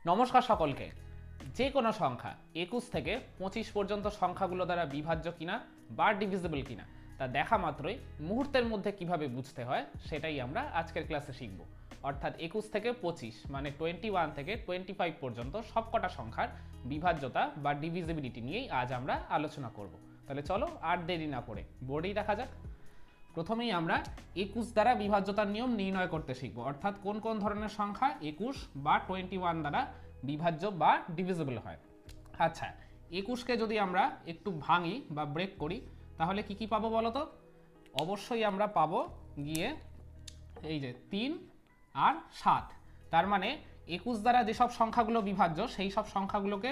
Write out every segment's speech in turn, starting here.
নমস্কার সকলকে। যে কোনো সংখ্যা 21 থেকে 25 পর্যন্ত সংখ্যাগুলো দ্বারা বিভাজ্য কিনা বা ডিভিজিবল কিনা তা দেখা মাত্রই মুহূর্তের মধ্যে কিভাবে বুঝতে হয় সেটাই আমরা আজকের ক্লাসে শিখব। অর্থাৎ 21 থেকে 25 মানে 21 থেকে 25 পর্যন্ত সবকটা সংখ্যার বিভাজ্যতা বা ডিভিজিবিলিটি নিয়েই আজ আমরা আলোচনা করব। তাহলে চলো আর দেরি না করে বোর্ডেই দেখা যাক। প্রথমেই আমরা 21 দ্বারা বিভাজ্যতার নিয়ম নির্ণয় করতে শিখব। অর্থাৎ কোন কোন ধরনের সংখ্যা 21 বা 21 দ্বারা বিভাজ্য বা ডিভিজিবল হয়। আচ্ছা, 21কে যদি আমরা একটু ভাঙি বা ব্রেক করি তাহলে কি কি পাবো বলো তো? অবশ্যই আমরা পাবো গিয়ে এই যে 3 আর 7। তার মানে 21 দ্বারা যেসব সংখ্যাগুলো বিভাজ্য সেই সব সংখ্যাগুলোকে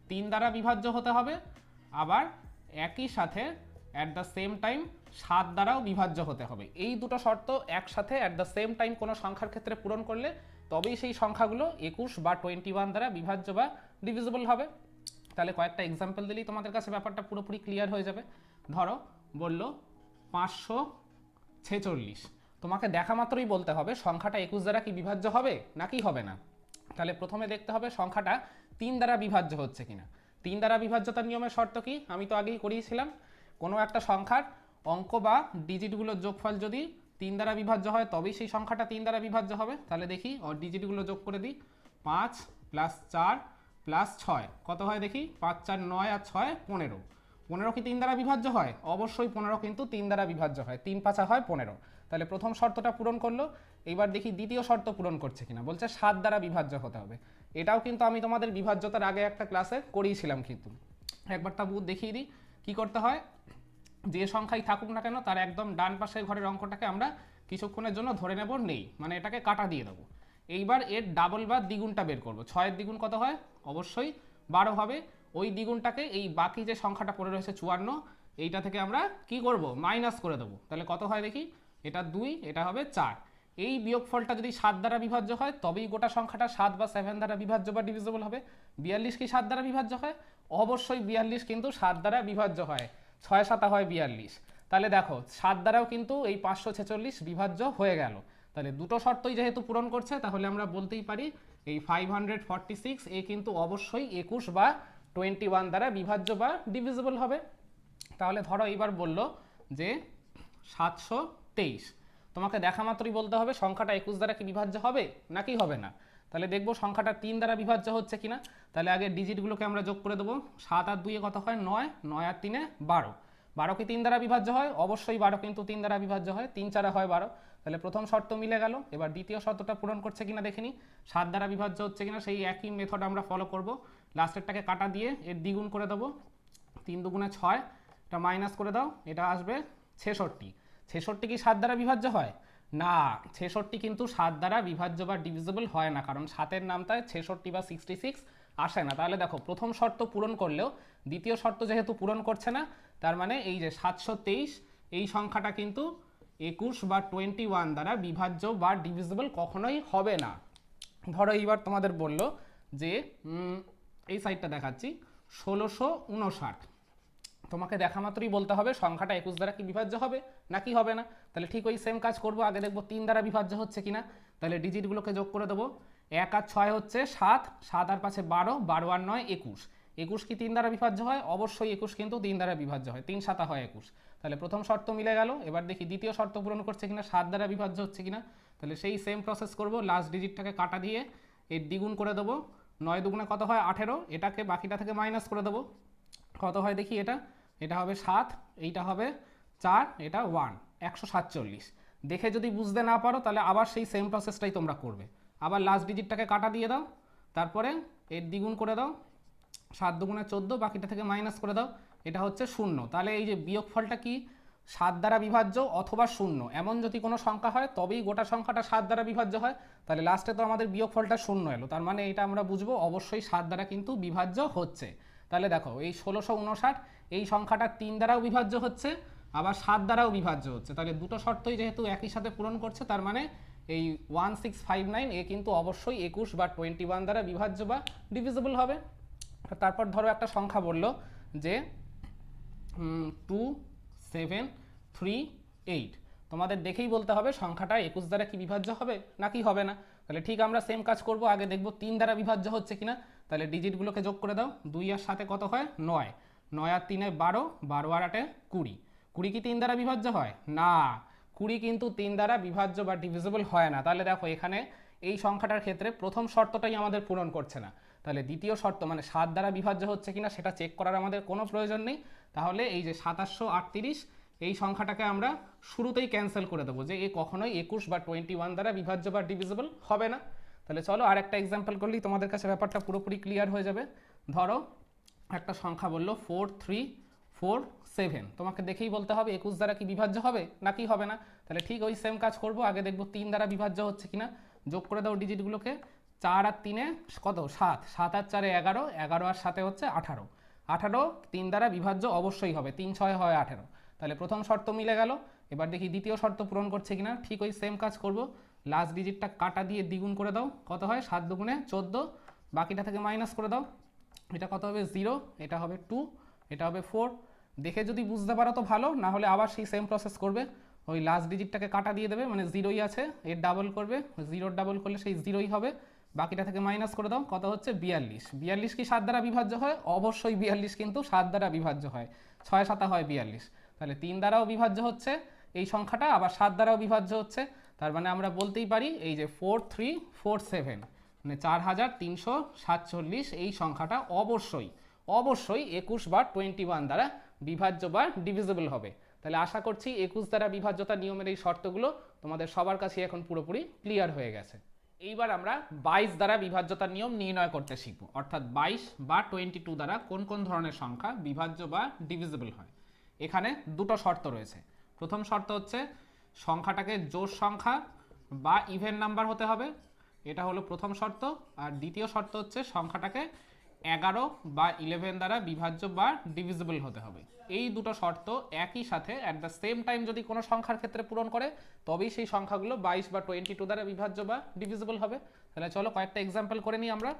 3 দ্বারা বিভাজ্য হতে হবে, আবার একই সাথে অ্যাট দ্য সেম টাইম 7 দ্বারাও বিভাজ্য হতে হবে। এই দুটো শর্ত একসাথে অ্যাট দ্য সেম টাইম কোনো সংখ্যার ক্ষেত্রে পূরণ করলে তবেই সেই সংখ্যাগুলো 21 বা 21 দ্বারা বিভাজ্য বা ডিভিজিবল হবে। তাহলে কয়েকটা এক্সাম্পল দিলেই তোমাদের কাছে ব্যাপারটা পুরোপুরি ক্লিয়ার হয়ে যাবে। ধরো বলল 546, তোমাকে দেখা মাত্রই বলতে হবে সংখ্যাটা 21 দ্বারা কি বিভাজ্য হবে নাকি হবে না। তাহলে প্রথমে দেখতে হবে সংখ্যাটা 3 দ্বারা বিভাজ্য হচ্ছে কিনা। 3 দ্বারা বিভাজ্যতার নিয়মের শর্ত কি আমি তো আগেই করিয়েছিলাম। কোনো একটা সংখ্যার অঙ্ক বা ডিজিটগুলোর যোগফল যদি 3 দ্বারা বিভাজ্য হয় তবেই সেই সংখ্যাটা 3 দ্বারা বিভাজ্য হবে। তাহলে দেখি ডিজিটগুলো যোগ করে দিই। 5 + 4 + 6 কত হয় দেখি? 5 4 9 আর 6 15। 15 কি 3 দ্বারা বিভাজ্য হয়? অবশ্যই 15 কিন্তু 3 দ্বারা বিভাজ্য হয়। 3 5 হয় 15। তাহলে প্রথম শর্তটা পূরণ করলো। এইবার দেখি দ্বিতীয় শর্ত পূরণ করছে কিনা। বলছে 7 দ্বারা বিভাজ্য হতে হবে। এটাও কিন্তু আমি তোমাদের বিভাজ্যতার আগে একটা ক্লাসে করিয়েছিলাম, কিন্তু একবার তা দেখিয়ে দিই কি করতে হয়। যে সংখ্যাই থাকুক না কেন তার একদম ডান পাশের ঘরের অঙ্কটাকে আমরা কিছুক্ষণের জন্য ধরে নেব নেই, মানে এটাকে কাটা দিয়ে দেবো। এইবার এর ডাবল বা দ্বিগুণটা বের করবো। 6-এর দ্বিগুণ কত হয়? অবশ্যই 12 হবে। ওই দ্বিগুণটাকে এই বাকি যে সংখ্যাটা পড়ে রয়েছে 54, এইটা থেকে আমরা কি করব? মাইনাস করে দেবো। তাহলে কত হয় দেখি? এটা 2, এটা হবে 4। এই বিয়োগফলটা যদি 7 দ্বারা বিভাজ্য হয় তবেই গোটা সংখ্যাটা 7 বা 7 দ্বারা বিভাজ্য বা ডিভিজিবল হবে। 42 কি 7 দ্বারা বিভাজ্য হয়? অবশ্যই 42 কিন্তু 7 দ্বারা বিভাজ্য হয়। 6 7 হয় 42। তাহলে দেখো 7 দ্বারাও কিন্তু এই 546 বিভাজ্য হয়ে গেল। তাহলে দুটো শর্তই যেহেতু পূরণ করছে তাহলে আমরা বলতেই পারি এই 546 এ কিন্তু অবশ্যই 21 বা 21 দ্বারা বিভাজ্য বা ডিভিজিবল হবে। তাহলে ধরো এইবার বলল যে 723, তোমাকে দেখা মাত্রই বলতে হবে সংখ্যাটা 21 দ্বারা কি বিভাজ্য হবে নাকি হবে না। তাহলে দেখবো সংখ্যাটা 3 দ্বারা বিভাজ্য হচ্ছে কিনা। তাহলে আগে ডিজিটগুলোকে আমরা যোগ করে দেবো। 7 আর 2 কত হয়? 9, 9 আর 3 12। 12 কি 3 দ্বারা বিভাজ্য হয়? অবশ্যই 12 কিন্তু 3 দ্বারা বিভাজ্য হয়। 3 4 হয় 12। তাহলে প্রথম শর্ত মিলে গেল। এবার দ্বিতীয় শর্তটা পূরণ করছে কিনা দেখে নিই। 7 দ্বারা বিভাজ্য হচ্ছে কিনা সেই একই মেথড আমরা ফলো করব। লাস্টেরটাকে কাটা দিয়ে এর দ্বিগুণ করে দেবো। 3 2 6, এটা মাইনাস করে দাও, এটা আসবে 66। 66 কি 7 দ্বারা বিভাজ্য হয়? না, 66 কিন্তু 7 দ্বারা বিভাজ্য বা ডিভিজিবল হয় না, কারণ 7-এর নামটায় 66 বা 66 আসে না। তাহলে দেখো প্রথম শর্ত পূরণ করলেও দ্বিতীয় শর্ত যেহেতু পূরণ করছে না, তার মানে এই যে 723 এই সংখ্যাটা কিন্তু 21 বা 21 দ্বারা বিভাজ্য বা ডিভিজিবল কখনোই হবে না। ধরো এইবার তোমাদের বলল যে এই সাইডটা দেখাচ্ছি 1659, তোমাকে দেখা মাত্রই বলতে হবে সংখ্যাটা 21 দ্বারা কি বিভাজ্য হবে নাকি হবে না। তাহলে ঠিক ওই সেম কাজ করব। আগে দেখবো 3 দ্বারা বিভাজ্য হচ্ছে কিনা। তাহলে ডিজিটগুলোকে যোগ করে দেবো। 1 আর 6 হচ্ছে 7, 7 আর 5 12, 12 আর 9 21। 21 কি 3 দ্বারা বিভাজ্য হয়? অবশ্যই 21 কিন্তু 3 দ্বারা বিভাজ্য হয়। 3 7 হয় 21। তাহলে প্রথম শর্ত মিলে গেল। এবার দেখি দ্বিতীয় শর্ত পূরণ করছে কিনা, 7 দ্বারা বিভাজ্য হচ্ছে কিনা। তাহলে সেই সেম প্রসেস করব। লাস্ট ডিজিটটাকে কাটা দিয়ে এর দ্বিগুণ করে দেবো। 9 2 কত হয়? 18। এটাকে বাকিটা থেকে মাইনাস করে দেবো। কত হয় দেখি? এটা হবে 7, এইটা হবে 4, এটা 1, 147। দেখে যদি বুঝতে না পারো তাহলে আবার সেই সেম প্রসেসটাই তোমরা করবে। আবার লাস্ট ডিজিটটাকে কাটা দিয়ে দাও, তারপরে এর দ্বিগুণ করে দাও। 7 2 14, বাকিটা থেকে মাইনাস করে দাও, এটা হচ্ছে 0। তাহলে এই যে বিয়োগফলটা কি 7 দ্বারা বিভাজ্য অথবা 0 এমন যদি কোনো সংখ্যা হয় তবেই গোটা সংখ্যাটা 7 দ্বারা বিভাজ্য হয়। তাহলে লাস্টে তো আমাদের বিয়োগফলটা 0 এলো, তার মানে এটা আমরা বুঝবো অবশ্যই 7 দ্বারা কিন্তু বিভাজ্য হচ্ছে। তাহলে দেখো এই 1659 এই সংখ্যাটা 3 দ্বারাও বিভাজ্য হচ্ছে আবার 7 দ্বারাও বিভাজ্য হচ্ছে। তাহলে দুটো শর্তই যেহেতু একই সাথে পূরণ করছে তার মানে এই 1659 এ কিন্তু অবশ্যই 21 বা 21 দ্বারা বিভাজ্য বা ডিভিজিবল হবে। তারপর ধরো একটা সংখ্যা বললো যে 2738, তোমাদের দেখেই বলতে হবে সংখ্যাটা 21 দ্বারা কি বিভাজ্য হবে নাকি হবে না। তাহলে ঠিক আমরা সেম কাজ করব, আগে দেখব 3 দ্বারা বিভাজ্য হচ্ছে কিনা। তাহলে ডিজিটগুলোকে যোগ করে দাও, 2 আর 7 কত হয় 9, 9 আর 3 12, 12 আর 8 20, 20 কি 3 দ্বারা বিভাজ্য হয় না, 20 কিন্তু 3 দ্বারা বিভাজ্য বা ডিভিজিবল হয় না। তাহলে দেখো এখানে এই সংখ্যাটার ক্ষেত্রে প্রথম শর্তটাই আমাদের পূরণ করছে না, তাহলে দ্বিতীয় শর্ত মানে 7 দ্বারা বিভাজ্য হচ্ছে কিনা সেটা চেক করার আমাদের কোনো প্রয়োজন নেই। তাহলে এই যে 2738 এই সংখ্যাটাকে আমরা শুরুতেই ক্যান্সেল করে দেবো, যে এ কখনোই 21 বা 21 দ্বারা বিভাজ্য বা ডিভিজিবল হবে না। তাহলে চলো আর একটা এক্সাম্পল করলেই তোমাদের কাছে ব্যাপারটা পুরোপুরি ক্লিয়ার হয়ে যাবে। ধরো একটা সংখ্যা বললো 4347, তোমাকে দেখেই বলতে হবে 21 দ্বারা কি বিভাজ্য হবে নাকি হবে না। তাহলে ঠিক ওই সেম কাজ করব, আগে দেখব 3 দ্বারা বিভাজ্য হচ্ছে কিনা। যোগ করে দাও ডিজিটগুলোকে, 4 আর 3 কত 7, 7 আর 4 11, 11 আর 7 হচ্ছে 18, 18 3 দ্বারা বিভাজ্য অবশ্যই হবে, 3 6 হয় 18। তাহলে প্রথম শর্ত মিলে গেল। এবার দেখি দ্বিতীয় শর্ত পূরণ করছে কিনা। ঠিক ওই সেম কাজ করব, লাস্ট ডিজিটটা কাটা দিয়ে দ্বিগুণ করে দাও, কত হয় 7 দুগুণে 14, বাকিটা থেকে মাইনাস করে দাও, এটা কত হবে 0, এটা হবে 2, এটা হবে 4। দেখে যদি বুঝতে পারো তো ভালো, না হলে আবার সেই সেম প্রসেস করবে, ওই লাস্ট ডিজিটটাকে কাটা দিয়ে দেবে, মানে 0ই আছে, এর ডাবল করবে, 0 ডাবল করলে সেই 0ই হবে, বাকিটা থেকে মাইনাস করে দাও, কত হচ্ছে 42। 42 কি 7 দ্বারা বিভাজ্য হয়? অবশ্যই 42 কিন্তু 7 দ্বারা বিভাজ্য হয়, 6 7 হয় 42। তাহলে 3 দ্বারাও বিভাজ্য হচ্ছে এই সংখ্যাটা, আবার 7 দ্বারাও বিভাজ্য হচ্ছে। তার মানে আমরা বলতেই পারি এই যে 4347 মানে 4347 এই সংখ্যাটা অবশ্যই অবশ্যই 21 বা 21 দ্বারা বিভাজ্য বা ডিভিজিবল হবে। তাহলে আশা করছি 21 দ্বারা বিভাজ্যতা নিয়মের এই শর্তগুলো তোমাদের সবার কাছে এখন পুরোপুরি ক্লিয়ার হয়ে গেছে। এইবার আমরা 22 দ্বারা বিভাজ্যতার নিয়ম নির্ণয় করতে শিখব, অর্থাৎ 22 বা 22 দ্বারা কোন কোন ধরনের সংখ্যা বিভাজ্য বা ডিভিজিবল হয়। এখানে দুটো শর্ত রয়েছে। প্রথম শর্ত হচ্ছে সংখ্যাটাকে জোড় সংখ্যা বা ইভেন নাম্বার হতে হবে, এটা হলো প্রথম শর্ত। আর দ্বিতীয় শর্ত হচ্ছে সংখ্যাটাকে 11 বা 11 দ্বারা বিভাজ্য বা ডিভিজিবল হতে হবে। এই দুটো শর্ত একই সাথে অ্যাট দ্য সেম টাইম যদি কোনো সংখ্যার ক্ষেত্রে পূরণ করে, তবেই সেই সংখ্যাগুলো 22 বা 22 দ্বারা বিভাজ্য বা ডিভিজিবল হবে। তাহলে চলো কয়েকটা এক্সাম্পল করে নিই আমরা।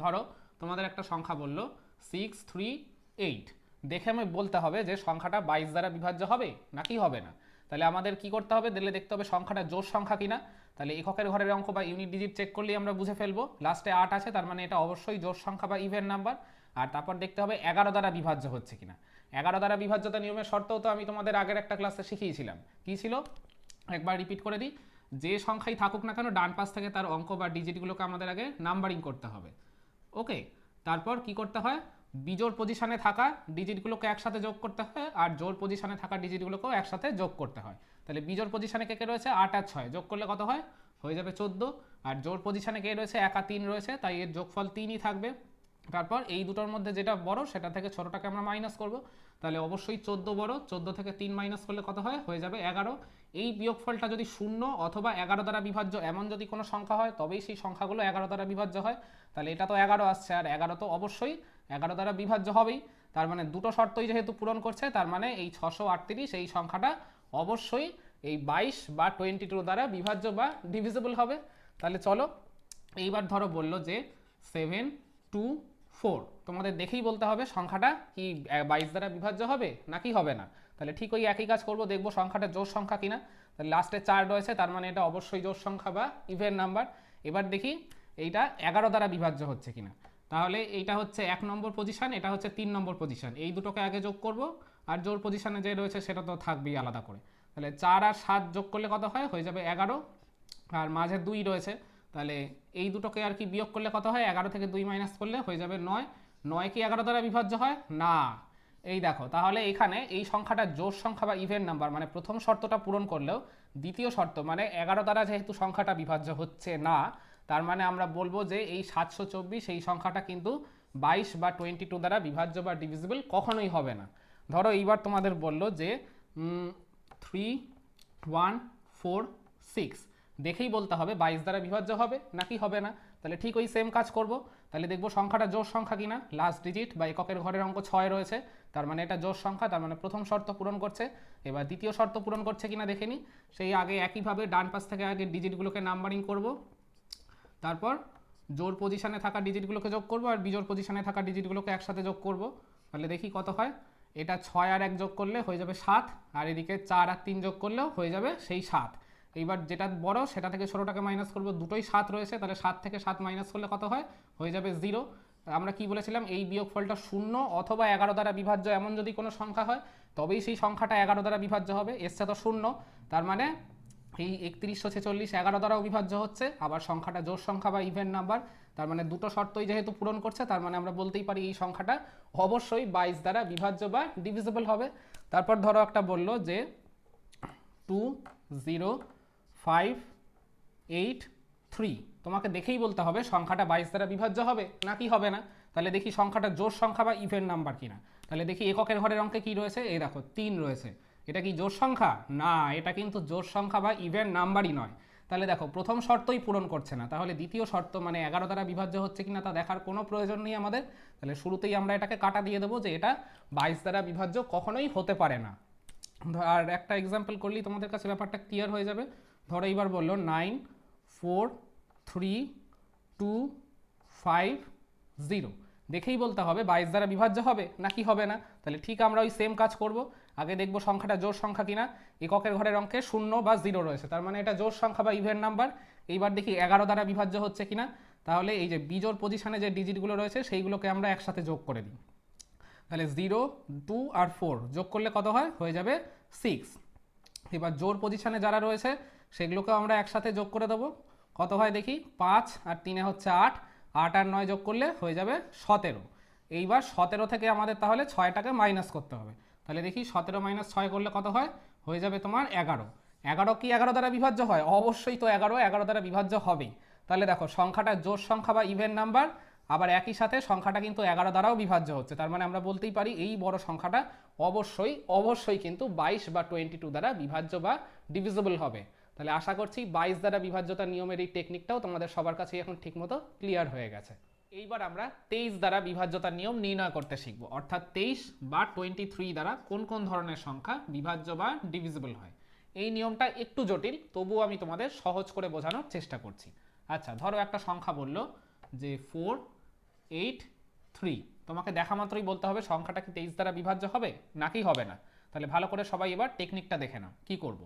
ধরো তোমাদের একটা সংখ্যা বললো 638, দেখে আমি বলতে হবে যে সংখ্যাটা 22 দ্বারা বিভাজ্য হবে নাকি হবে না। তাহলে আমাদের কি করতে হবে, দিলে দেখতে হবে সংখ্যাটা জোড় সংখ্যা কিনা। তাহলে এককের ঘরের অঙ্ক বা ইউনিট ডিজিট চেক করলেই আমরা বুঝে ফেলবো, লাস্টে 8 আছে, তার মানে এটা অবশ্যই জোড় সংখ্যা বা ইভেন নাম্বার। আর তারপর দেখতে হবে 11 দ্বারা বিভাজ্য হচ্ছে কিনা। 11 দ্বারা বিভাজ্যতা নিয়মের শর্তও তো আমি তোমাদের আগের একটা ক্লাসে শিখিয়েছিলাম, কি ছিল একবার রিপিট করে দিই। যে সংখ্যাই থাকুক না কেন ডান পাশ থেকে তার অঙ্ক বা ডিজিটগুলোকে আমাদের আগে নাম্বারিং করতে হবে। ওকে, তারপর কি করতে হয়, বিজোড় পজিশনে থাকা ডিজিটগুলোকে একসাথে যোগ করতে হয়, আর জোড় পজিশনে থাকা ডিজিটগুলোকেও একসাথে যোগ করতে হয়। তাহলে বিজোড় পজিশনে কে কে রয়েছে 8 আর 6, যোগ করলে কত হয়, হয়ে যাবে 14। আর জোড় পজিশনে কে রয়েছে 1 আর 3 রয়েছে, তাই এর যোগফল 3ই থাকবে। তারপর এই দুটোর মধ্যে যেটা বড় সেটা থেকে ছোটটাকে আমরা মাইনাস করব, তাহলে অবশ্যই 14 বড়, 14 থেকে 3 মাইনাস করলে কত হয়, হয়ে যাবে 11। এই বিয়োগফলটা যদি 0 অথবা 11 দ্বারা বিভাজ্য এমন যদি কোনো সংখ্যা হয়, তবেই সেই সংখ্যাগুলো 11 দ্বারা বিভাজ্য হয়। তাহলে এটা তো 11 আসছে, আর 11 তো অবশ্যই 11 দ্বারা বিভাজ্য হবেই। তার মানে দুটো শর্তই যেহেতু পূরণ করছে, তার মানে এই 638 এই সংখ্যাটা অবশ্যই এই 22 বা 22 দ্বারা বিভাজ্য বা ডিভিজিবল হবে। তাহলে চলো এইবার ধরো বললো যে 724, তোমাদের দেখেই বলতে হবে সংখ্যাটা কি 22 দ্বারা বিভাজ্য হবে নাকি হবে না। তাহলে ঠিক ওই একই কাজ করব, দেখবো সংখ্যাটা জোড় সংখ্যা কিনা। তাহলে লাস্টে 4 রয়েছে, তার মানে এটা অবশ্যই জোড় সংখ্যা বা ইভেন নাম্বার। এবার দেখি এইটা 11 দ্বারা বিভাজ্য হচ্ছে কিনা। তাহলে এইটা হচ্ছে 1 নম্বর পজিশন, এটা হচ্ছে 3 নম্বর পজিশন, এই দুটোকে আগে যোগ করব, আর জোড় পজিশনে যে রয়েছে সেটা তো থাকবেই আলাদা করে। তাহলে 4 আর 7 যোগ করলে কত হয়, হয়ে যাবে 11, আর মাঝে 2 রয়েছে, তাহলে এই দুটোকে আর কি বিয়োগ করলে কত হয়, 11 থেকে 2 মাইনাস করলে হয়ে যাবে 9। 9 কি 11 দ্বারা বিভাজ্য হয় না, এই দেখো। তাহলে এখানে এই সংখ্যাটা জোড় সংখ্যা বা ইভেন নাম্বার, মানে প্রথম শর্তটা পূরণ করলেও দ্বিতীয় শর্ত মানে 11 দ্বারা যেহেতু সংখ্যাটা বিভাজ্য হচ্ছে না, তার মানে আমরা বলবো যে এই 724 এই সংখ্যাটা কিন্তু 22 বা 22 দ্বারা বিভাজ্য বা ডিভিজিবল কখনোই হবে না। ধরো এইবার তোমাদের বললো যে 3146, দেখেই বলতে হবে 22 দ্বারা বিভাজ্য হবে নাকি হবে না। তাহলে ঠিক ওই সেম কাজ করব, তাহলে দেখবো সংখ্যাটা জোড় সংখ্যা কিনা। লাস্ট ডিজিট বা এককের ঘরের অঙ্ক 6 রয়েছে, তার মানে এটা জোড় সংখ্যা, তার মানে প্রথম শর্ত পূরণ করছে। এবার দ্বিতীয় শর্ত পূরণ করছে কিনা দেখে নিই। সেই আগে একইভাবে ডান পাশ থেকে আগে ডিজিটগুলোকে নাম্বারিং করব, তারপর জোড় পজিশনে থাকা ডিজিটগুলোকে যোগ করব, আর বিজোড় পজিশনে থাকা ডিজিটগুলোকে একসাথে যোগ করব। তাহলে দেখি কত হয়, এটা 6 আর 1 যোগ করলে হয়ে যাবে 7, আর এদিকে 4 আর 3 যোগ করলেও হয়ে যাবে সেই 7। এইবার যেটা বড় সেটা থেকে ছোটোটাকে মাইনাস করবো, দুটোই 7 রয়েছে, তাহলে 7 থেকে 7 মাইনাস করলে কত হয়, হয়ে যাবে 0। আমরা কি বলেছিলাম, এই বিয়োগফলটা 0 অথবা 11 দ্বারা বিভাজ্য এমন যদি কোনো সংখ্যা হয় তবেই সেই সংখ্যাটা 11 দ্বারা বিভাজ্য হবে। এসছে তো 0, তার মানে এই 3146 11 দ্বারাও বিভাজ্য হচ্ছে, আবার সংখ্যাটা জোড় সংখ্যা বা ইভেন নাম্বার, তার মানে দুটো শর্তই যেহেতু পূরণ করছে, তার মানে আমরা বলতেই পারি এই সংখ্যাটা অবশ্যই 22 দ্বারা বিভাজ্য বা ডিভিজিবল হবে। তারপর ধরো একটা বললো যে 20583, তোমাকে দেখেই বলতে হবে সংখ্যাটা 22 দ্বারা বিভাজ্য হবে নাকি হবে না। তাহলে দেখি সংখ্যাটা জোড় সংখ্যা বা ইভেন নাম্বার কিনা। তাহলে দেখি এককের ঘরের অঙ্কে কি রয়েছে, এই দেখো 3 রয়েছে, এটা কি জোড় সংখ্যা? না, এটা কিন্তু জোড় সংখ্যা বা ইভেন নাম্বারই নয়। তাহলে দেখো প্রথম শর্তই পূরণ করছে না, তাহলে দ্বিতীয় শর্ত মানে 11 দ্বারা বিভাজ্য হচ্ছে কিনা তা দেখার কোনো প্রয়োজন নেই আমাদের। তাহলে শুরুতেই আমরা এটাকে কাটা দিয়ে দেবো যে এটা 22 দ্বারা বিভাজ্য কখনোই হতে পারে না। আর একটা এক্সাম্পল করলেই তোমাদের কাছে ব্যাপারটা ক্লিয়ার হয়ে যাবে। ধরো এইবার বললো 94325, দেখেই বলতে হবে 22 দ্বারা বিভাজ্য হবে নাকি হবে না। তাহলে ঠিক আমরা ওই সেম কাজ করব, আগে দেখব সংখ্যাটা জোড় সংখ্যা কিনা। এককের ঘরের অঙ্কে 0 বা 0 রয়েছে, তার মানে এটা জোড় সংখ্যা বা ইভেন নাম্বার। এইবার দেখি 11 দ্বারা বিভাজ্য হচ্ছে কিনা। তাহলে এই যে বিজোড় পজিশনে যে ডিজিটগুলো রয়েছে সেইগুলোকে আমরা একসাথে যোগ করে দিই। তাহলে 0, 2 আর 4 যোগ করলে কত হয়, হয়ে যাবে 6। এবার জোড় পজিশনে যারা রয়েছে সেগুলোকেও আমরা একসাথে যোগ করে দেবো, কত হয় দেখি, 5 আর 3 হচ্ছে 8, 8 আর 9 যোগ করলে হয়ে যাবে 17। এইবার 17 থেকে আমাদের তাহলে 6টাকে মাইনাস করতে হবে। তাহলে দেখি 17 - 6 করলে কত হয়, হয়ে যাবে তোমার 11। 11 কি 11 দ্বারা বিভাজ্য হয়? অবশ্যই তো 11 দ্বারা বিভাজ্য হবেই। তাহলে দেখো সংখ্যাটা জোড় সংখ্যা বা ইভেন নাম্বার, আবার একই সাথে সংখ্যাটা কিন্তু 11 দ্বারাও বিভাজ্য হচ্ছে, তার মানে আমরা বলতেই পারি এই বড় সংখ্যাটা অবশ্যই কিন্তু 22 বা 22 দ্বারা বিভাজ্য বা ডিভিজিবল হবে। তাহলে আশা করছি 22 দ্বারা বিভাজ্যতার নিয়মের এই টেকনিকটাও তোমাদের সবার কাছে এখন ঠিকমতো ক্লিয়ার হয়ে গেছে। এইবার আমরা 23 দ্বারা বিভাজ্যতার নিয়ম নির্ণয় করতে শিখব, অর্থাৎ 23 বা 23 দ্বারা কোন কোন ধরনের সংখ্যা বিভাজ্য বা ডিভিজিবল হয়। এই নিয়মটা একটু জটিল, তবুও আমি তোমাদের সহজ করে বোঝানোর চেষ্টা করছি। আচ্ছা, ধরো একটা সংখ্যা বললো যে 483, তোমাকে দেখা মাত্রই বলতে হবে সংখ্যাটা কি 23 দ্বারা বিভাজ্য হবে নাকি হবে না। তাহলে ভালো করে সবাই এবার টেকনিকটা দেখে নাও। কি করব,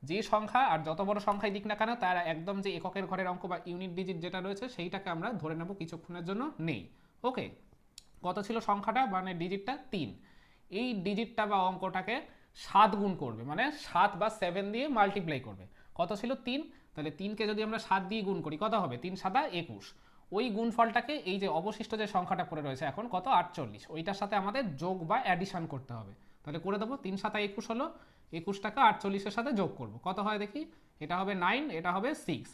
যে সংখ্যা আর যত বড় সংখ্যাই দিক না কেন তার একদম যে এককের ঘরের অঙ্ক বা ইউনিট ডিজিট যেটা রয়েছে সেইটাকে আমরা ধরে নেব কিছুক্ষণের জন্য নেই। ওকে, কত ছিল সংখ্যাটা, মানে ডিজিটটা 3। এই ডিজিটটা বা অঙ্কটাকে 7 গুণ করবে, মানে 7 বা 7 দিয়ে মাল্টিপ্লাই করবে। কত ছিল 3, তাহলে 3কে যদি আমরা 7 দিয়ে গুণ করি কত হবে, 3 × 7 = 21। ওই গুণফলটাকে এই যে অবশিষ্ট যে সংখ্যাটা পড়ে রয়েছে এখন কত 48, ওইটার সাথে আমাদের যোগ বা অ্যাডিশন করতে হবে। তাহলে করে দেবো, 3 × 7 = 21 হলো, 21টাকে 48-এর সাথে যোগ করব, কত হয় দেখি, এটা হবে 9, এটা হবে 6।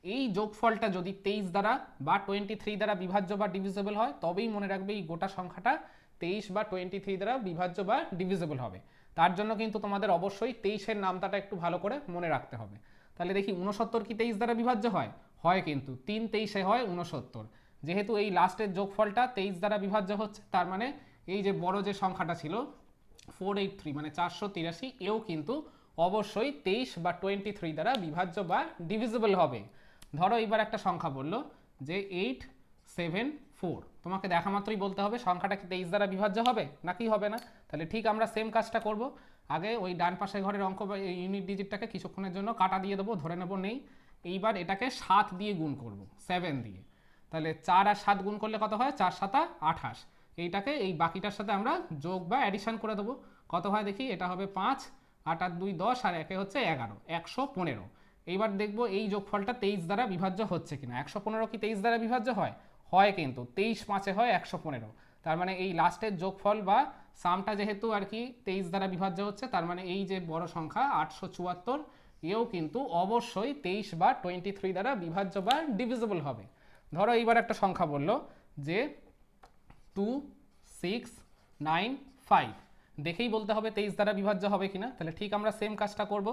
এই যোগফলটা যদি 23 দ্বারা বা 23 দ্বারা বিভাজ্য বা ডিভিজিবল হয় তবেই মনে রাখবে এই গোটা সংখ্যাটা 23 বা 23 দ্বারা বিভাজ্য বা ডিভিজিবল হবে। তার জন্য কিন্তু তোমাদের অবশ্যই 23-এর নামটাটা একটু ভালো করে মনে রাখতে হবে। তাহলে দেখি 69 কি 23 দ্বারা বিভাজ্য হয়? হয় কিন্তু, 3 23-এ হয় 69। যেহেতু এই লাস্টের যোগফলটা 23 দ্বারা বিভাজ্য হচ্ছে, তার মানে এই যে বড় যে সংখ্যাটা ছিল 483 মানে 483, এও কিন্তু অবশ্যই 23 বা 23 দ্বারা বিভাজ্য বা ডিভিজিবল হবে। ধরো এইবার একটা সংখ্যা বললো যে 874, তোমাকে দেখা মাত্রই বলতে হবে সংখ্যাটা কি 23 দ্বারা বিভাজ্য হবে নাকি হবে না। তাহলে ঠিক আমরা সেম কাজটা করব, আগে ওই ডান পাশের ঘরের অঙ্ক বা ইউনিট ডিজিটটাকে কিছুক্ষণের জন্য কাটা দিয়ে দেবো, ধরে নেব নেই। এইবার এটাকে 7 দিয়ে গুণ করব, 7 দিয়ে। তাহলে 4 আর 7 গুণ করলে কত হয়, 4 × 7 = 28। এইটাকে এই বাকিটার সাথে আমরা যোগ বা অ্যাডিশন করে দেবো, কত হয় দেখি, এটা হবে 5, 8 আর 2 10 আর 1 হচ্ছে 11, 115। এইবার দেখবো এই যোগফলটা 23 দ্বারা বিভাজ্য হচ্ছে কিনা। 115 কি 23 দ্বারা বিভাজ্য হয়? হয় কিন্তু, 23 × 5 হয় 115। তার মানে এই লাস্টের যোগফল বা সামটা যেহেতু আর কি 23 দ্বারা বিভাজ্য হচ্ছে, তার মানে এই যে বড় সংখ্যা 874, এও কিন্তু অবশ্যই 23 বা 23 দ্বারা বিভাজ্য বা ডিভিজিবল হবে। ধরো এইবার একটা সংখ্যা বললো যে 2695, দেখেই বলতে হবে 23 দ্বারা বিভাজ্য হবে কিনা। তাহলে ঠিক আমরা সেম কাজটা করব,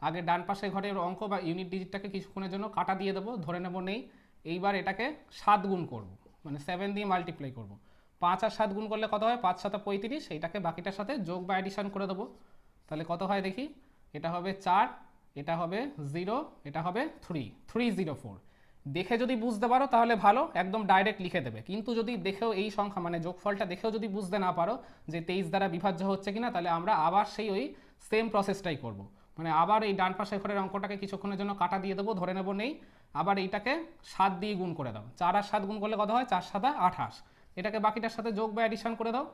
আগে ডান পাশে ঘরের অঙ্ক বা ইউনিট ডিজিটটাকে কিছুক্ষণের জন্য কাটা দিয়ে দেবো, ধরে নেব নেই। এইবার এটাকে 7 গুণ করব, মানে 7 দিয়ে মাল্টিপ্লাই করব। 5 আর 7 গুণ করলে কত হয়, 5 × 7 = 35, এইটাকে বাকিটার সাথে যোগ বা অ্যাডিশন করে দেবো। তাহলে কত হয় দেখি, এটা হবে 4, এটা হবে 0, এটা হবে 304। দেখে যদি বুঝতে পারো তাহলে ভালো, একদম ডাইরেক্ট লিখে দেবে। কিন্তু যদি দেখেও এই সংখ্যা মানে যোগফলটা দেখেও যদি বুঝতে না পারো যে 23 দ্বারা বিভাজ্য হচ্ছে কিনা, তাহলে আমরা আবার সেই ওই সেম প্রসেসটাই করব। মানে আবার এই ডান পাশের ঘরের অঙ্কটাকে কিছুক্ষণের জন্য কাটা দিয়ে দেবো, ধরে নেব নেই। আবার এইটাকে 7 দিয়ে গুণ করে দাও, 4 আর 7 গুণ করলে কত হয়, 4 7 28। এটাকে বাকিটার সাথে যোগ বা অ্যাডিশন করে দাও,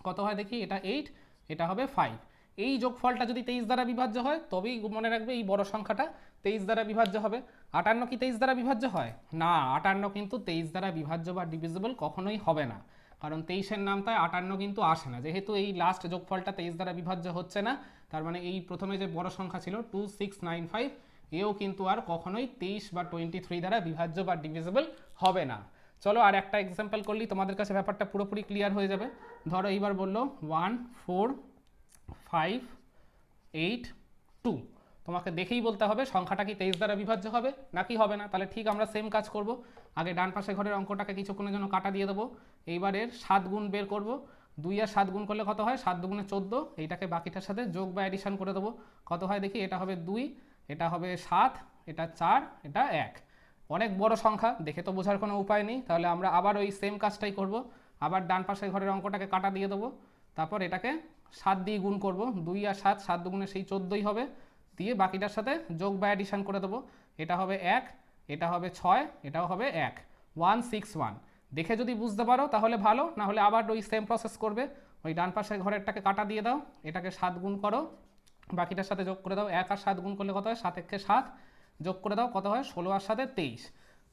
কত হয় দেখি, এটা 8, এটা হবে 5। এই যোগফলটা যদি 23 দ্বারা বিভাজ্য হয় তবেই মনে রাখবে এই বড় সংখ্যাটা 23 দ্বারা বিভাজ্য হবে। 58 কি 23 দ্বারা বিভাজ্য হয় না, 58 কিন্তু 23 দ্বারা বিভাজ্য বা ডিভিজিবল কখনোই হবে না, কারণ 23-এর নামটায় 58 কিন্তু আসে না। যেহেতু এই লাস্ট যোগফলটা 23 দ্বারা বিভাজ্য হচ্ছে না, তার মানে এই প্রথমে যে বড় সংখ্যা ছিল 2695, এও কিন্তু আর কখনোই 23 বা 23 দ্বারা বিভাজ্য বা ডিভিজিবল হবে না। চলো আর একটা এক্সাম্পল করলেই তোমাদের কাছে ব্যাপারটা পুরোপুরি ক্লিয়ার হয়ে যাবে। ধরো এইবার বললো 1 4 5 8 2, তোমাকে দেখেই বলতে হবে সংখ্যাটা কি 23 দ্বারা বিভাজ্য হবে নাকি হবে না। তাহলে ঠিক আমরা সেম কাজ করব, আগে ডান পাশে ঘরের অঙ্কটাকে কিছুক্ষণের জন্য কাটা দিয়ে দেবো। এইবারের 7 গুণ বের করব, 2 আর 7 গুণ করলে কত হয়, 7 দুগুণে 14, এইটাকে বাকিটার সাথে যোগ বা অ্যাডিশন করে দেবো, কত হয় দেখি, এটা হবে 2, এটা হবে 7, এটা 4, এটা 1। অনেক বড় সংখ্যা, দেখে তো বোঝার কোনো উপায় নেই, তাহলে আমরা আবার ওই সেম কাজটাই করব। আবার ডান পাশের ঘরের অঙ্কটাকে কাটা দিয়ে দেবো, তারপর এটাকে 7 দিয়ে গুণ করব, 2 আর 7, 7 দুগুণে সেই 14ই হবে, দিয়ে বাকিটার সাথে যোগ বা অ্যাডিশন করে দেবো, এটা হবে 1, এটা হবে 6, এটাও হবে 1, 161। দেখে যদি বুঝতে পারো তাহলে ভালো, না হলে আবার ওই সেম প্রসেস করবে, ওই ডান পাশের ঘরেরটাকে কাটা দিয়ে দাও, এটাকে 7 গুণ করো, বাকিটার সাথে যোগ করে দাও, 1 আর 7 গুণ করলে কত হয়, 7 একে 7, যোগ করে দাও, কত হয়, 16 আর 7 23।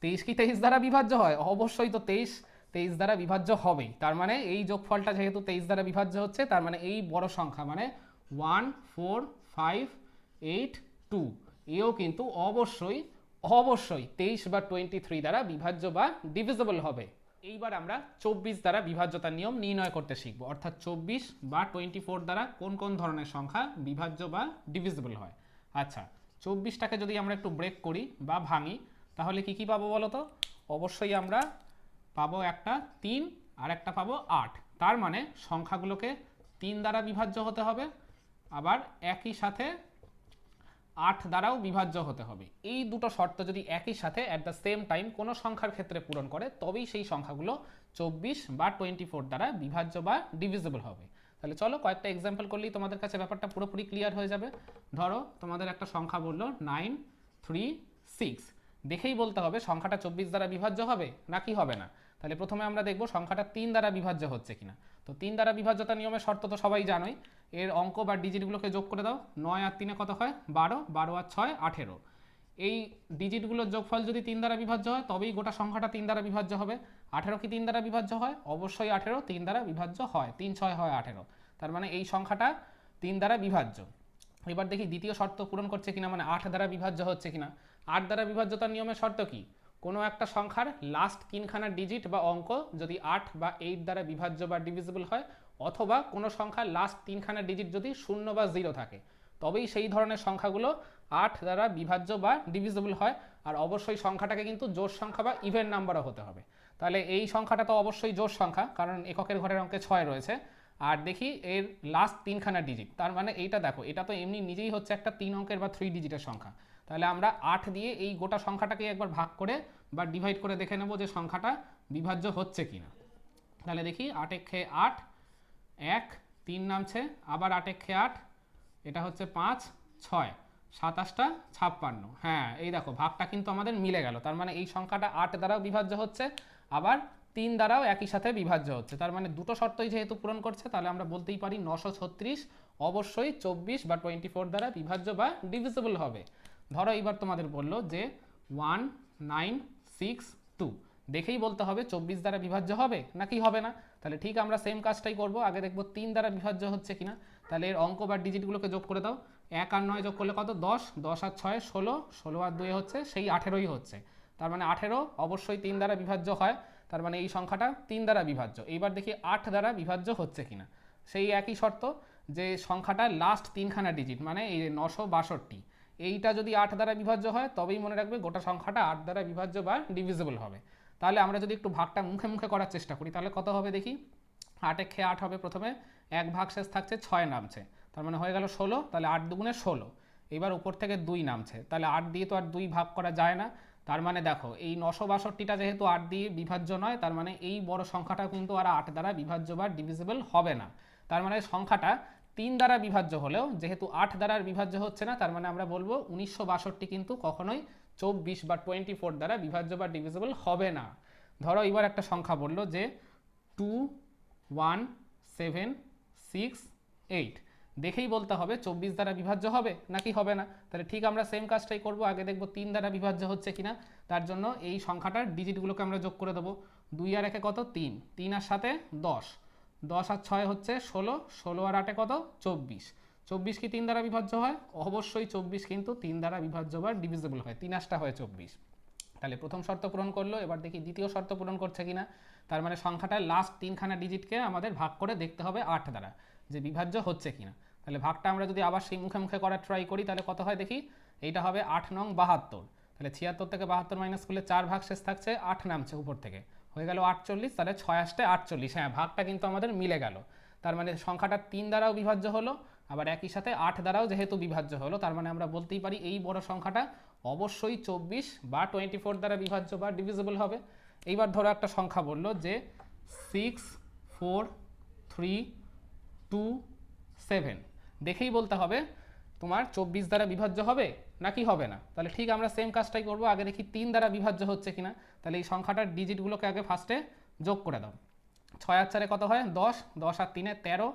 23 কি 23 দ্বারা বিভাজ্য হয়, অবশ্যই তো 23 দ্বারা বিভাজ্য হবেই। তার মানে এই যোগফলটা যেহেতু 23 দ্বারা বিভাজ্য হচ্ছে, তার মানে এই বড় সংখ্যা মানে 1 4 5 8 2, এও কিন্তু অবশ্যই 23 বা 23 দ্বারা বিভাজ্য বা ডিভিজিবল হবে। এইবার আমরা 24 দ্বারা বিভাজ্যতার নিয়ম নির্ণয় করতে শিখব, অর্থাৎ 24 বা 24 দ্বারা কোন কোন ধরনের সংখ্যা বিভাজ্য বা ডিভিজিবল হয়। আচ্ছা, 24টাকে যদি আমরা একটু ব্রেক করি বা ভাঙি, তাহলে কি কি পাবো বলো তো, অবশ্যই আমরা পাবো একটা 3 আর একটা পাবো 8। তার মানে সংখ্যাগুলোকে 3 দ্বারা বিভাজ্য হতে হবে, আবার একই সাথে 8 দ্বারাও বিভাজ্য হতে হবে। এই দুটো শর্ত যদি একই সাথে অ্যাট দ্য সেম টাইম কোনো সংখ্যার ক্ষেত্রে পূরণ করে, তবেই সেই সংখ্যাগুলো 24 বা 24 দ্বারা বিভাজ্য বা ডিভিজিবল হবে। তাহলে চলো কয়েকটা এক্সাম্পল করলেই তোমাদের কাছে ব্যাপারটা পুরোপুরি ক্লিয়ার হয়ে যাবে। ধরো তোমাদের একটা সংখ্যা বললো 936, দেখেই বলতে হবে সংখ্যাটা 24 দ্বারা বিভাজ্য হবে নাকি হবে না। তাহলে প্রথমে আমরা দেখব সংখ্যাটা 3 দ্বারা বিভাজ্য হচ্ছে কিনা। তো 3 দ্বারা বিভাজ্যতা নিয়মের শর্ত তো সবাই জানোই, এর অঙ্ক বা ডিজিটগুলোকে যোগ করে দাও, 9 আর 3 কত হয় 12, 12 আর 6 18। এই ডিজিটগুলোর যোগফল যদি 3 দ্বারা বিভাজ্য হয় তবেই গোটা সংখ্যাটা 3 দ্বারা বিভাজ্য হবে। 18 কি 3 দ্বারা বিভাজ্য হয়, অবশ্যই 18 3 দ্বারা বিভাজ্য হয়, 3 6 হয় 18, তার মানে এই সংখ্যাটা 3 দ্বারা বিভাজ্য। এবার দেখি দ্বিতীয় শর্ত পূরণ করছে কিনা, মানে 8 দ্বারা বিভাজ্য হচ্ছে কিনা। 8 দ্বারা বিভাজ্যতার নিয়মের শর্ত কি, কোনো একটা সংখ্যার লাস্ট 3খানা ডিজিট বা অঙ্ক যদি 8 বা 8 দ্বারা বিভাজ্য বা ডিভিজিবল হয়, অথবা কোনো সংখ্যার লাস্ট 3খানা ডিজিট যদি 0 বা 0 থাকে, তবেই সেই ধরনের সংখ্যাগুলো 8 দ্বারা বিভাজ্য বা ডিভিজিবল হয়। আর অবশ্যই সংখ্যাটাকে কিন্তু জোড় সংখ্যা বা ইভেন নাম্বারও হতে হবে। তাহলে এই সংখ্যাটা তো অবশ্যই জোড় সংখ্যা, কারণ এককের ঘরের অঙ্কে 6 রয়েছে। আর দেখি এর লাস্ট 3খানা ডিজিট, তার মানে এইটা দেখো, এটা তো এমনি নিজেই হচ্ছে একটা 3 অঙ্কের বা 3 ডিজিটের সংখ্যা। তাহলে আমরা 8 দিয়ে এই গোটা সংখ্যাটাকে একবার ভাগ করে বা ডিভাইড করে দেখে নেব যে সংখ্যাটা বিভাজ্য হচ্ছে কিনা। তাহলে দেখি 8 একে 8, 1 3 নামছে, আবার 8 একে 8, এটা হচ্ছে 5 6 27টা 56। হ্যাঁ, এই দেখো ভাগটা কিন্তু আমাদের মিলে গেল, তার মানে এই সংখ্যাটা 8 দ্বারাও বিভাজ্য হচ্ছে, আবার 3 দ্বারাও একই সাথে বিভাজ্য হচ্ছে। তার মানে দুটো শর্তই যেহেতু পূরণ করছে, তাহলে আমরা বলতেই পারি 936 অবশ্যই 24 বা 24 দ্বারা বিভাজ্য বা ডিভিজিবল হবে। ধরো এইবার তোমাদের বললো যে 1962, দেখেই বলতে হবে 24 দ্বারা বিভাজ্য হবে নাকি হবে না। তাহলে ঠিক আমরা সেম কাজটাই করব, আগে দেখব 3 দ্বারা বিভাজ্য হচ্ছে কিনা। তাহলে এর অঙ্ক বা ডিজিটগুলোকে যোগ করে দাও, 1 আর 9 যোগ করলে কত 10, 10 আর 6 16, 16 আর 2 হচ্ছে সেই 18ই হচ্ছে। তার মানে 18 অবশ্যই 3 দ্বারা বিভাজ্য হয়, তার মানে এই সংখ্যাটা 3 দ্বারা বিভাজ্য। এইবার দেখি 8 দ্বারা বিভাজ্য হচ্ছে কিনা, সেই একই শর্ত যে সংখ্যাটা লাস্ট 3খানা ডিজিট মানে এই 962, এইটা যদি 8 দ্বারা বিভাজ্য হয় তবেই মনে রাখবে গোটা সংখ্যাটা 8 দ্বারা বিভাজ্য বা ডিভিজিবল হবে। তাহলে আমরা যদি একটু ভাগটা মুখে মুখে করার চেষ্টা করি, তাহলে কত হবে দেখি, 8 একে 8 হবে, প্রথমে 1 ভাগ শেষ থাকছে 6 নামছে, তার মানে হয়ে গেল 16, তাহলে 8 দুগুণে 16, এবার উপর থেকে 2 নামছে, তাহলে 8 দিয়ে তো আর 2 ভাগ করা যায় না। তার মানে দেখো এই 962টা যেহেতু 8 দিয়ে বিভাজ্য নয়, তার মানে এই বড় সংখ্যাটা কিন্তু আর 8 দ্বারা বিভাজ্য বা ডিভিজিবল হবে না। তার মানে সংখ্যাটা 3 দ্বারা বিভাজ্য হলেও যেহেতু 8 দ্বারা বিভাজ্য হচ্ছে না, তার মানে আমরা বলবো 1962 কিন্তু কখনোই 24 বা 24 দ্বারা বিভাজ্য বা ডিভিজিবল হবে না। ধরো এবার একটা সংখ্যা বললো যে 2 1 7 6 8, দেখেই বলতে হবে 24 দ্বারা বিভাজ্য হবে নাকি হবে না। তাহলে ঠিক আমরা সেম কাজটাই করব, আগে দেখব 3 দ্বারা বিভাজ্য হচ্ছে কিনা। তার জন্য এই সংখ্যাটার ডিজিটগুলোকে আমরা যোগ করে দেবো। 2 আর 1 কত 3, 3 আর 7 10, 10 আর 6 হচ্ছে 16, 16 আর 8 কত 24, 24 কি 3 দ্বারা বিভাজ্য হয়? অবশ্যই 24 কিন্তু 3 দ্বারা বিভাজ্য বা ডিভিজিবল হয়, 3 8টা হয় 24। তাহলে প্রথম শর্ত পূরণ করলো, এবার দেখি দ্বিতীয় শর্ত পূরণ করছে কিনা। তার মানে সংখ্যাটার লাস্ট 3খানা ডিজিটকে আমাদের ভাগ করে দেখতে হবে 8 দ্বারা যে বিভাজ্য হচ্ছে কিনা। তাহলে ভাগটা আমরা যদি আবার সেই মুখে মুখে করার ট্রাই করি তাহলে কত হয় দেখি। এইটা হবে 8 নং 72, তাহলে 76 থেকে 72 মাইনাস করলে 4 ভাগ শেষ থাকছে, 8 নামছে উপর থেকে, হয়ে গেল 48, তাহলে 6 আসতে 48। হ্যাঁ, ভাগটা কিন্তু আমাদের মিলে গেল। তার মানে সংখ্যাটা 3 দ্বারাও বিভাজ্য হলো, আবার একই সাথে 8 দ্বারাও যেহেতু বিভাজ্য হলো, তার মানে আমরা বলতেই পারি এই বড় সংখ্যাটা অবশ্যই 24 বা 24 দ্বারা বিভাজ্য বা ডিভিজিবল হবে। এইবার ধরো একটা সংখ্যা বললো যে 6 4 3 2 7, দেখেই বলতে হবে তোমার 24 দ্বারা বিভাজ্য হবে নাকি হবে না। তাহলে ঠিক আমরা সেম কাজটাই করব, আগে দেখি 3 দ্বারা বিভাজ্য হচ্ছে কিনা। তাহলে এই সংখ্যাটার ডিজিটগুলোকে আগে ফার্স্টে যোগ করে দাও। 6 আর 4 কত হয় 10, 10 আর 3 13,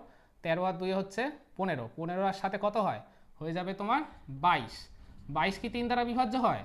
13 আর 2 হচ্ছে 15, 15 আর সাথে কত হয়, হয়ে যাবে তোমার 22, 22 কি 3 দ্বারা বিভাজ্য হয়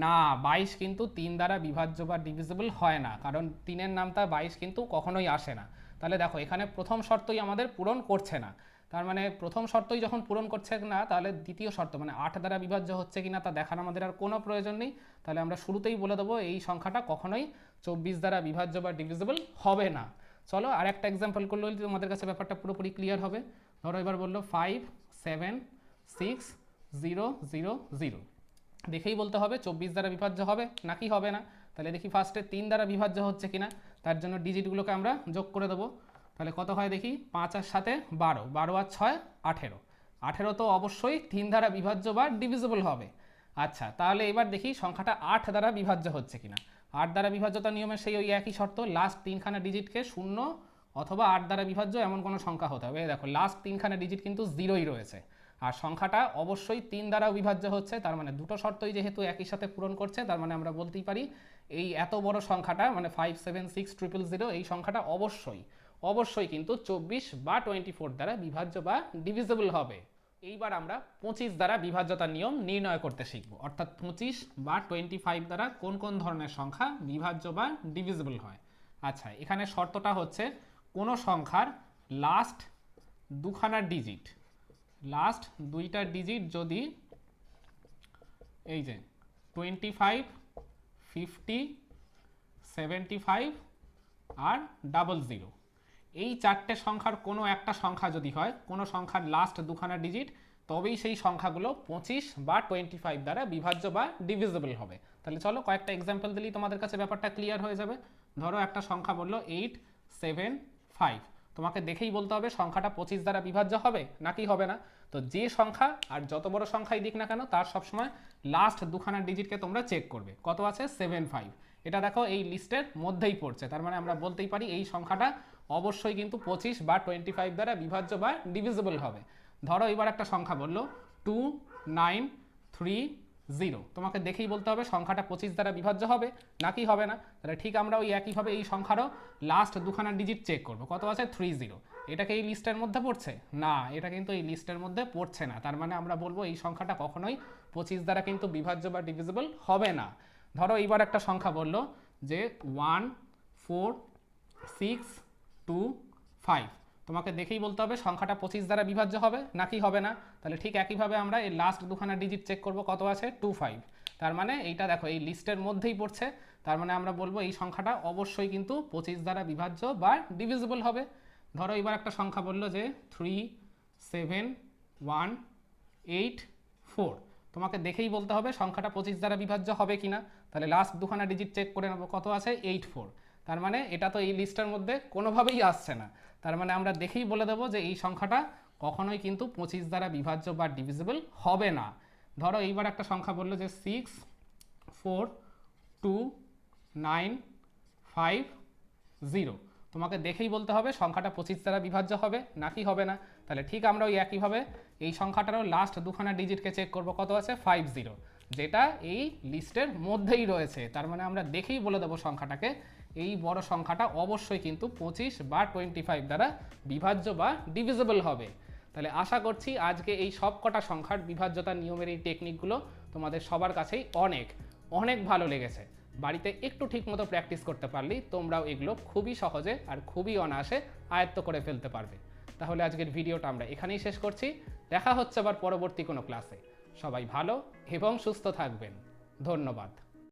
না, 22 কিন্তু 3 দ্বারা বিভাজ্য বা ডিভিজিবল হয় না, কারণ 3-এর নামটা 22 কিন্তু কখনোই আসে না। তাহলে দেখো এখানে প্রথম শর্তই আমাদের পূরণ করছে না, তার মানে প্রথম শর্তই যখন পূরণ করছে না, তাহলে দ্বিতীয় শর্ত মানে 8 দ্বারা বিভাজ্য হচ্ছে কিনা তা দেখার আমাদের আর কোনো প্রয়োজন নেই। তাহলে আমরা শুরুতেই বলে দেবো এই সংখ্যাটা কখনোই 24 দ্বারা বিভাজ্য বা ডিভিজিবল হবে না। চলো আর একটা এক্সাম্পল করলে তোমাদের কাছে ব্যাপারটা পুরোপুরি ক্লিয়ার হবে। ধরো এবার বললো 5 7 6 0 0 0, দেখেই বলতে হবে 24 দ্বারা বিভাজ্য হবে নাকি হবে না। তাহলে দেখি ফার্স্টে 3 দ্বারা বিভাজ্য হচ্ছে কিনা, তার জন্য ডিজিটগুলোকে আমরা যোগ করে দেবো। তাহলে কত হয় দেখি, 5 আর 7 12, 12 আর 6 18, 18 তো অবশ্যই 3 দ্বারা বিভাজ্য বা ডিভিজিবল হবে। আচ্ছা, তাহলে এবার দেখি সংখ্যাটা 8 দ্বারা বিভাজ্য হচ্ছে কিনা। 8 দ্বারা বিভাজ্যতা নিয়মের সেই ওই একই শর্ত, লাস্ট 3খানা ডিজিটকে 0 অথবা 8 দ্বারা বিভাজ্য এমন কোনো সংখ্যা হতে হবে। দেখো লাস্ট 3খানা ডিজিট কিন্তু 0ই রয়েছে, আর সংখ্যাটা অবশ্যই 3 দ্বারাও বিভাজ্য হচ্ছে, তার মানে দুটো শর্তই যেহেতু একই সাথে পূরণ করছে, তার মানে আমরা বলতেই পারি এই এত বড় সংখ্যাটা মানে 5 7 6 0 0 এই সংখ্যাটা অবশ্যই কিন্তু 24 বা 24 দ্বারা বিভাজ্য বা ডিভিজিবল হবে। এইবার আমরা 25 দ্বারা বিভাজ্যতার নিয়ম নির্ণয় করতে শিখব, অর্থাৎ 25 বা 25 দ্বারা কোন কোন ধরনের সংখ্যা বিভাজ্য বা ডিভিজিবল হয়। আচ্ছা, এখানে শর্তটা হচ্ছে কোনো সংখ্যার লাস্ট দুখানা ডিজিট, লাস্ট দুইটা ডিজিট যদি এই যে 25 50 75 আর 00 এই চারটে সংখ্যার কোনো একটা সংখ্যা যদি হয়, কোনো সংখ্যার লাস্ট দুখানা ডিজিট, তবেই সেই সংখ্যাগুলো 25 বা 25 দ্বারা বিভাজ্য বা ডিভিজিবল হবে। তাহলে চলো কয়েকটা এক্সাম্পল দিলেই তোমাদের কাছে ব্যাপারটা ক্লিয়ার হয়ে যাবে। ধরো একটা সংখ্যা বললো 8 7 5, তোমাকে দেখেই বলতে হবে সংখ্যাটা 25 দ্বারা বিভাজ্য হবে নাকি হবে না। তো যে সংখ্যা আর যত বড় সংখ্যাই দিক না কেন, তার সবসময় লাস্ট দুখানা ডিজিটকে তোমরা চেক করবে, কত আছে 75, এটা দেখো এই লিস্টের মধ্যেই পড়ছে, তার মানে আমরা বলতেই পারি এই সংখ্যাটা অবশ্যই কিন্তু 25 বা 25 দ্বারা বিভাজ্য বা ডিভিজিবল হবে। ধরো এবার একটা সংখ্যা বললো 2 9 3 0, তোমাকে দেখেই বলতে হবে সংখ্যাটা 25 দ্বারা বিভাজ্য হবে নাকি হবে না। তাহলে ঠিক আমরা ওই একইভাবে এই সংখ্যারও লাস্ট দুখানা ডিজিট চেক করবো, কত আছে 30, এটা কি এই লিস্টের মধ্যে পড়ছে না, এটা কিন্তু এই লিস্টের মধ্যে পড়ছে না, তার মানে আমরা বলবো এই সংখ্যাটা কখনোই 25 দ্বারা কিন্তু বিভাজ্য বা ডিভিজিবল হবে না। ধরো এইবার একটা সংখ্যা বললো যে 1 4 6 2 5, তোমাকে দেখেই বলতে হবে সংখ্যাটা 25 দ্বারা বিভাজ্য হবে নাকি হবে না। তাহলে ঠিক একইভাবে আমরা এই লাস্ট দুখানা ডিজিট চেক করব, কত আছে 25, তার মানে এইটা দেখো এই লিস্টের মধ্যেই পড়ছে, তার মানে আমরা বলবো এই সংখ্যাটা অবশ্যই কিন্তু 25 দ্বারা বিভাজ্য বা ডিভিজিবল হবে। ধরো এবার একটা সংখ্যা বললো যে 3 7 1 8 4, তোমাকে দেখেই বলতে হবে সংখ্যাটা 25 দ্বারা বিভাজ্য হবে কিনা। তাহলে লাস্ট দুখানা ডিজিট চেক করে নেবো, কত আছে 84, তার মানে এটা তো এই লিস্টের মধ্যে কোনোভাবেই আসছে না, তার মানে আমরা দেখেই বলে দেবো যে এই সংখ্যাটা কখনোই কিন্তু 25 দ্বারা বিভাজ্য বা ডিভিজিবল হবে না। ধরো এইবার একটা সংখ্যা বললো যে 6 4 2 9 5 0, তোমাকে দেখেই বলতে হবে সংখ্যাটা 25 দ্বারা বিভাজ্য হবে নাকি হবে না। তাহলে ঠিক আমরা ওই একইভাবে এই সংখ্যাটারও লাস্ট দুখানা ডিজিটকে চেক করব, কত আছে 50, যেটা এই লিস্টের মধ্যেই রয়েছে। তার মানে আমরা দেখেই বলে দেবো সংখ্যাটাকে এই বড় সংখ্যাটা অবশ্যই কিন্তু 25 বা 25 দ্বারা বিভাজ্য বা ডিভিজিবল হবে। তাহলে আশা করছি আজকে এই সব কটা সংখ্যার বিভাজ্যতার নিয়মের এই টেকনিকগুলো তোমাদের সবার কাছেই অনেক অনেক ভালো লেগেছে। বাড়িতে একটু ঠিকমতো প্র্যাকটিস করতে পারলেই তোমরাও এগুলো খুবই সহজে আর খুবই অনায়াসে আয়ত্ত করে ফেলতে পারবে। তাহলে আজকের ভিডিওটা আমরা এখানেই শেষ করছি। দেখা হচ্ছে আবার পরবর্তী কোনো ক্লাসে। সবাই ভালো এবং সুস্থ থাকবেন। ধন্যবাদ।